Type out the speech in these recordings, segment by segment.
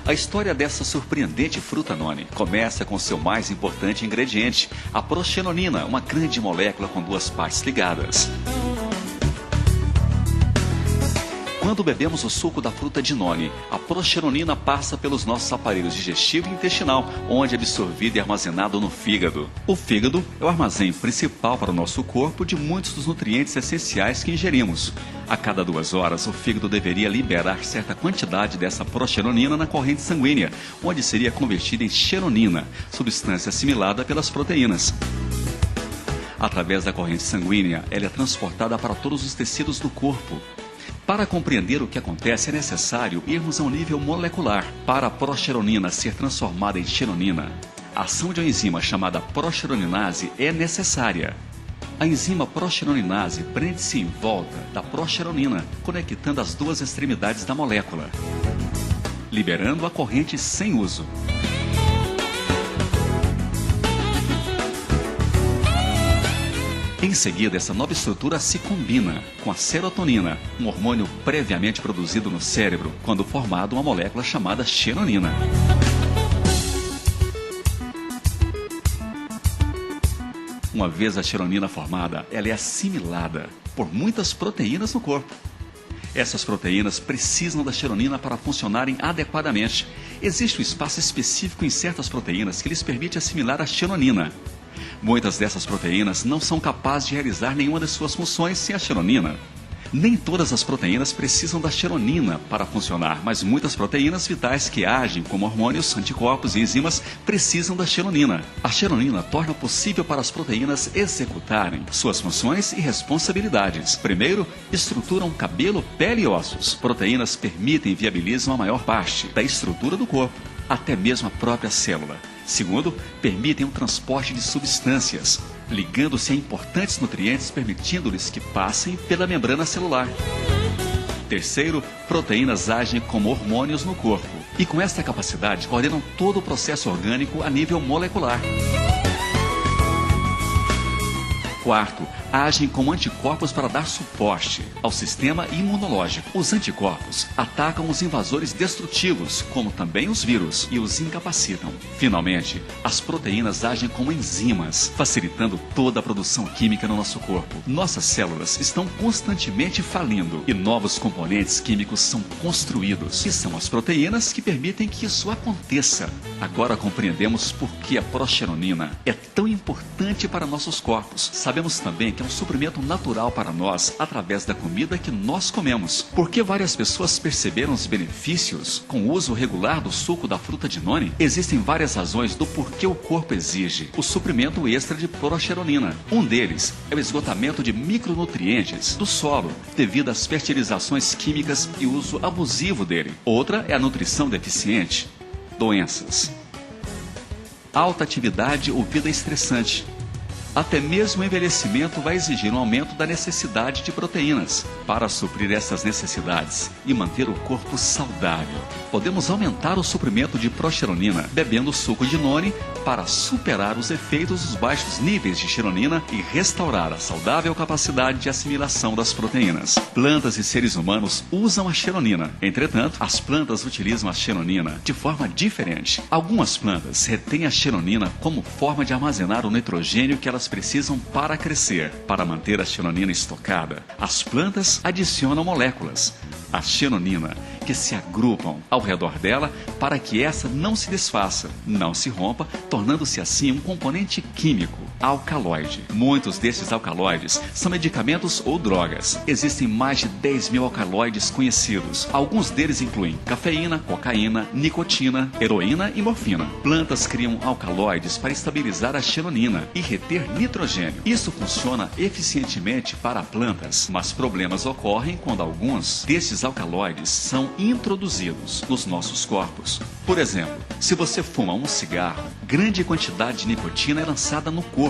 A história dessa surpreendente fruta noni começa com seu mais importante ingrediente, a proxenonina, uma grande molécula com duas partes ligadas. Quando bebemos o suco da fruta de noni, a proxenonina passa pelos nossos aparelhos digestivo e intestinal, onde é absorvida e armazenada no fígado. O fígado é o armazém principal para o nosso corpo de muitos dos nutrientes essenciais que ingerimos. A cada 2 horas, o fígado deveria liberar certa quantidade dessa proxenonina na corrente sanguínea, onde seria convertida em xeronina, substância assimilada pelas proteínas. Através da corrente sanguínea, ela é transportada para todos os tecidos do corpo. Para compreender o que acontece, é necessário irmos a um nível molecular. Para a proxenonina ser transformada em xeronina, a ação de uma enzima chamada proxeroninase é necessária. A enzima proxeroninase prende-se em volta da proxenonina, conectando as duas extremidades da molécula, liberando a corrente sem uso. Em seguida, essa nova estrutura se combina com a serotonina, um hormônio previamente produzido no cérebro, quando formada uma molécula chamada xeronina. Uma vez a xeronina formada, ela é assimilada por muitas proteínas no corpo. Essas proteínas precisam da xeronina para funcionarem adequadamente. Existe um espaço específico em certas proteínas que lhes permite assimilar a xeronina. Muitas dessas proteínas não são capazes de realizar nenhuma de suas funções sem a xeronina. Nem todas as proteínas precisam da xeronina para funcionar, mas muitas proteínas vitais que agem como hormônios, anticorpos e enzimas precisam da xeronina. A xeronina torna possível para as proteínas executarem suas funções e responsabilidades. Primeiro, estruturam cabelo, pele e ossos. Proteínas permitem e viabilizam a maior parte da estrutura do corpo, até mesmo a própria célula. Segundo, permitem o transporte de substâncias, ligando-se a importantes nutrientes, permitindo-lhes que passem pela membrana celular. Terceiro, proteínas agem como hormônios no corpo e com esta capacidade coordenam todo o processo orgânico a nível molecular. Quarto, agem como anticorpos para dar suporte ao sistema imunológico. Os anticorpos atacam os invasores destrutivos, como também os vírus, e os incapacitam. Finalmente, as proteínas agem como enzimas, facilitando toda a produção química no nosso corpo. Nossas células estão constantemente falindo e novos componentes químicos são construídos, e são as proteínas que permitem que isso aconteça. Agora compreendemos por que a proxenonina é tão importante para nossos corpos. Sabemos também que é um suprimento natural para nós através da comida que nós comemos. Porque várias pessoas perceberam os benefícios com o uso regular do suco da fruta de noni? Existem várias razões do porquê o corpo exige o suprimento extra de proxenonina. Um deles é o esgotamento de micronutrientes do solo devido às fertilizações químicas e uso abusivo dele. Outra é a nutrição deficiente, doenças, alta atividade ou vida estressante. Até mesmo o envelhecimento vai exigir um aumento da necessidade de proteínas. Para suprir essas necessidades e manter o corpo saudável, podemos aumentar o suprimento de proxenonina bebendo suco de noni para superar os efeitos dos baixos níveis de xeronina e restaurar a saudável capacidade de assimilação das proteínas. Plantas e seres humanos usam a xeronina. Entretanto, as plantas utilizam a xeronina de forma diferente. Algumas plantas retêm a xeronina como forma de armazenar o nitrogênio que elas precisam para crescer. Para manter a xeronina estocada, as plantas adicionam moléculas, a xeronina, que se agrupam ao redor dela para que essa não se desfaça, não se rompa, tornando-se assim um componente químico, alcaloide. Muitos desses alcaloides são medicamentos ou drogas. Existem mais de 10.000 alcaloides conhecidos. Alguns deles incluem cafeína, cocaína, nicotina, heroína e morfina. Plantas criam alcaloides para estabilizar a xeronina e reter nitrogênio. Isso funciona eficientemente para plantas, mas problemas ocorrem quando alguns desses alcaloides são introduzidos nos nossos corpos. Por exemplo, se você fuma um cigarro, grande quantidade de nicotina é lançada no corpo.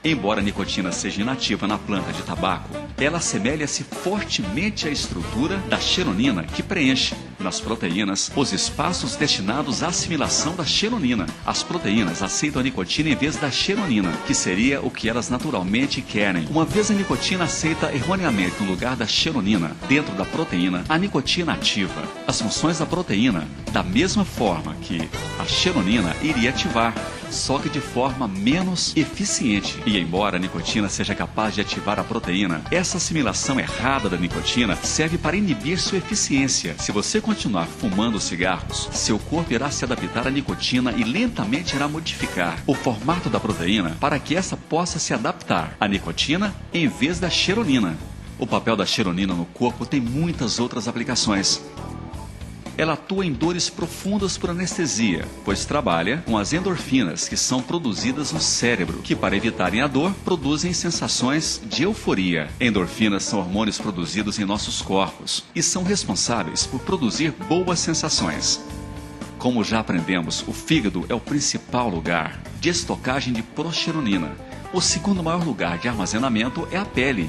Embora a nicotina seja inativa na planta de tabaco, ela assemelha-se fortemente à estrutura da xeronina que preenche. Nas proteínas, os espaços destinados à assimilação da xeronina. As proteínas aceitam a nicotina em vez da xeronina, que seria o que elas naturalmente querem. Uma vez a nicotina aceita erroneamente no lugar da xeronina, dentro da proteína, a nicotina ativa as funções da proteína da mesma forma que a xeronina iria ativar, só que de forma menos eficiente. E embora a nicotina seja capaz de ativar a proteína, essa assimilação errada da nicotina serve para inibir sua eficiência. Se você continuar fumando cigarros, seu corpo irá se adaptar à nicotina e lentamente irá modificar o formato da proteína para que essa possa se adaptar à nicotina em vez da xeronina. O papel da xeronina no corpo tem muitas outras aplicações. Ela atua em dores profundas por anestesia, pois trabalha com as endorfinas que são produzidas no cérebro, que para evitarem a dor, produzem sensações de euforia. Endorfinas são hormônios produzidos em nossos corpos e são responsáveis por produzir boas sensações. Como já aprendemos, o fígado é o principal lugar de estocagem de proxenonina. O segundo maior lugar de armazenamento é a pele.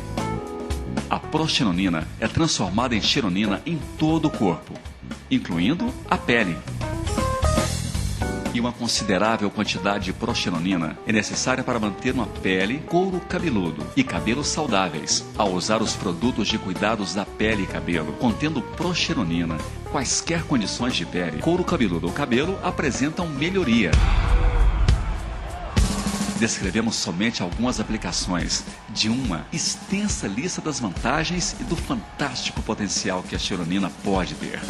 A proxenonina é transformada em xeronina em todo o corpo, incluindo a pele. E uma considerável quantidade de proxenonina é necessária para manter uma pele, couro cabeludo e cabelos saudáveis. Ao usar os produtos de cuidados da pele e cabelo contendo proxenonina, quaisquer condições de pele, couro cabeludo ou cabelo apresentam melhoria. Descrevemos somente algumas aplicações de uma extensa lista das vantagens e do fantástico potencial que a xeronina pode ter.